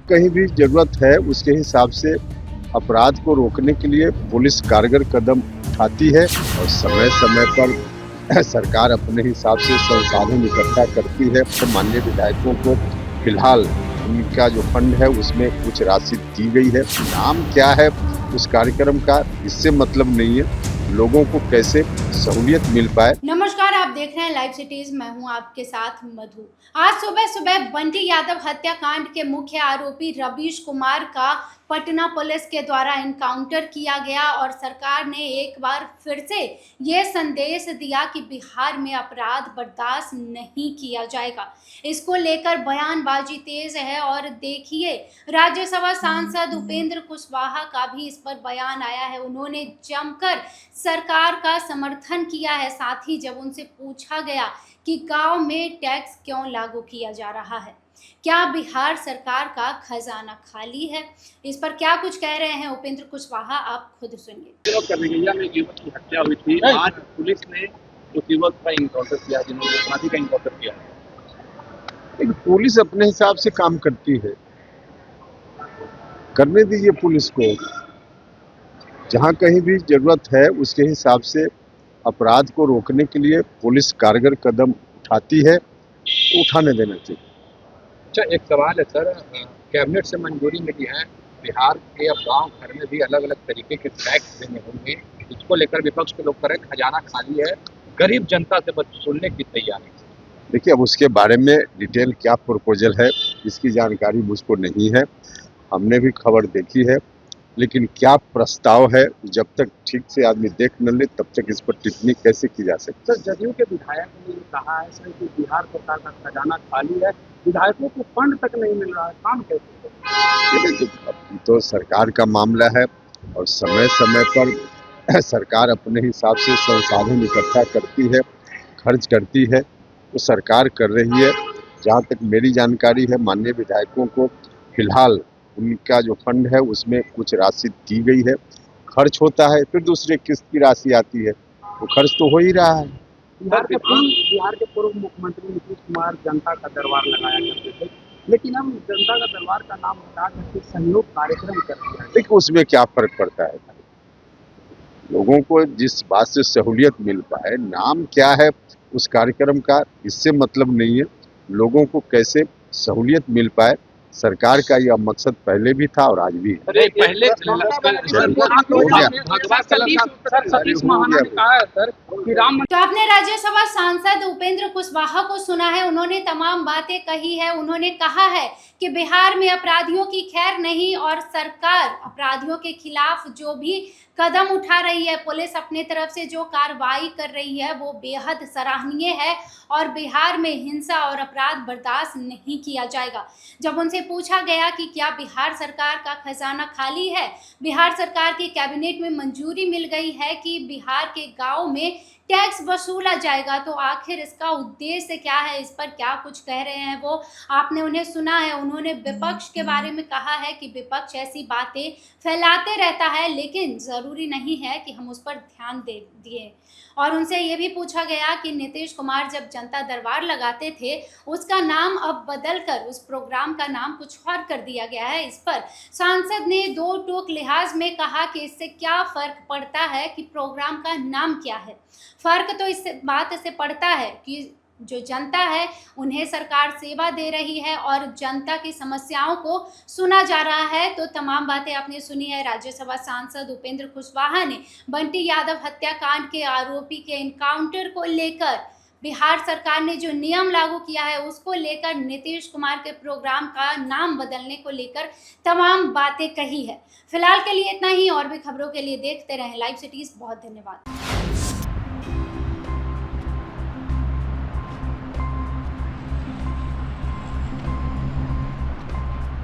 कहीं भी जरूरत है उसके हिसाब से अपराध को रोकने के लिए पुलिस कारगर कदम उठाती है और समय समय पर सरकार अपने हिसाब से संसाधन इकट्ठा करती है। तो माननीय विधायकों को फिलहाल उनका जो फंड है उसमें कुछ राशि दी गई है। नाम क्या है उस कार्यक्रम का इससे मतलब नहीं है, लोगों को कैसे सहूलियत मिल पाए। नमस्कार, आप देख रहे हैं लाइव सिटीज। मैं हूं आपके साथ मधु। आज सुबह सुबह बंटी यादव हत्याकांड के मुख्य आरोपी रवीश कुमार का पटना पुलिस के द्वारा एनकाउंटर किया गया और सरकार ने एक बार फिर से ये संदेश दिया कि बिहार में अपराध बर्दाश्त नहीं किया जाएगा। इसको लेकर बयानबाजी तेज है और देखिए राज्यसभा सांसद उपेंद्र कुशवाहा का भी इस पर बयान आया है। उन्होंने जमकर सरकार का समर्थन किया है। साथ ही जब उनसे पूछा गया कि गांव में टैक्स क्यों लागू किया जा रहा है, क्या बिहार सरकार का खजाना खाली है, इस पर क्या कुछ कह रहे हैं उपेंद्र कुशवाहा, आप खुद सुनिए। करगैया में युवक की हत्या हुई थी। आज पुलिस ने उस युवक का इनकाउंटर किया, जिन्होंने अपराधी का इनकाउंटर किया। एक पुलिस अपने हिसाब से काम करती है, करने दीजिए पुलिस को। जहां कहीं भी जरूरत है उसके हिसाब से अपराध को रोकने के लिए पुलिस कारगर कदम उठाती है, तो उठाने देना चाहिए। अच्छा, एक सवाल है सर, कैबिनेट से मंजूरी मिली है, बिहार के अब गांव घर में भी अलग अलग तरीके के टैक्स देने होंगे। इसको लेकर विपक्ष के लोग करें खजाना खाली है, गरीब जनता से वसूलने की तैयारी। देखिए, अब उसके बारे में डिटेल क्या प्रपोजल है इसकी जानकारी मुझको नहीं है। हमने भी खबर देखी है, लेकिन क्या प्रस्ताव है जब तक ठीक से आदमी देख न ले तब तक इस पर टिप्पणी कैसे की जा सकती है। सर, जदयू के विधायक ने कहा है सर कि बिहार सरकार का खजाना खाली है, विधायकों को फंड तक नहीं मिल रहा है, काम कैसे? तो सरकार का मामला है और समय समय पर सरकार अपने हिसाब से संसाधन इकट्ठा करती है, खर्च करती है, तो सरकार कर रही है। जहाँ तक मेरी जानकारी है, माननीय विधायकों को फिलहाल उनका जो फंड है उसमें कुछ राशि दी गई है। खर्च होता है, फिर दूसरे किस्त की राशि आती है, तो खर्च तो हो ही रहा है। बिहार के पूर्व मुख्यमंत्री नीतीश कुमार जनता का दरबार लगाया करते थे, लेकिन हम जनता का दरबार का नाम हटा करके सहयोग कार्यक्रम कर दिया है। देखिए, उसमें क्या फर्क पड़ता है, लोगों को जिस बात से सहूलियत मिल पाए, नाम क्या है उस कार्यक्रम का इससे मतलब नहीं है, लोगों को कैसे सहूलियत मिल पाए। सरकार का यह मकसद पहले भी था और आज भी है। पहले तो आपने राज्यसभा सांसद उपेंद्र कुशवाहा को सुना है। उन्होंने तमाम बातें कही है। उन्होंने कहा है कि बिहार में अपराधियों की खैर नहीं और सरकार अपराधियों के खिलाफ जो भी कदम उठा रही है, पुलिस अपने तरफ से जो कार्रवाई कर रही है वो बेहद सराहनीय है और बिहार में हिंसा और अपराध बर्दाश्त नहीं किया जाएगा। जब उनसे पूछा गया कि क्या बिहार सरकार का खजाना खाली है, बिहार सरकार की कैबिनेट में मंजूरी मिल गई है कि बिहार के गांव में टैक्स वसूला जाएगा, तो आखिर इसका उद्देश्य क्या है, इस पर क्या कुछ कह रहे हैं वो आपने उन्हें सुना है। उन्होंने विपक्ष के बारे में कहा है कि विपक्ष ऐसी बातें फैलाते रहता है, लेकिन ज़रूरी नहीं है कि हम उस पर ध्यान दे दिए। और उनसे ये भी पूछा गया कि नीतीश कुमार जब जनता दरबार लगाते थे उसका नाम अब बदलकर उस प्रोग्राम का नाम कुछ और कर दिया गया है। इस पर सांसद ने दो टूक लिहाज में कहा कि इससे क्या फ़र्क पड़ता है कि प्रोग्राम का नाम क्या है। फ़र्क तो इस बात से पड़ता है कि जो जनता है उन्हें सरकार सेवा दे रही है और जनता की समस्याओं को सुना जा रहा है। तो तमाम बातें आपने सुनी है। राज्यसभा सांसद उपेंद्र कुशवाहा ने बंटी यादव हत्याकांड के आरोपी के एनकाउंटर को लेकर, बिहार सरकार ने जो नियम लागू किया है उसको लेकर, नीतीश कुमार के प्रोग्राम का नाम बदलने को लेकर तमाम बातें कही है। फिलहाल के लिए इतना ही। और भी खबरों के लिए देखते रहें लाइव सिटीज। बहुत धन्यवाद।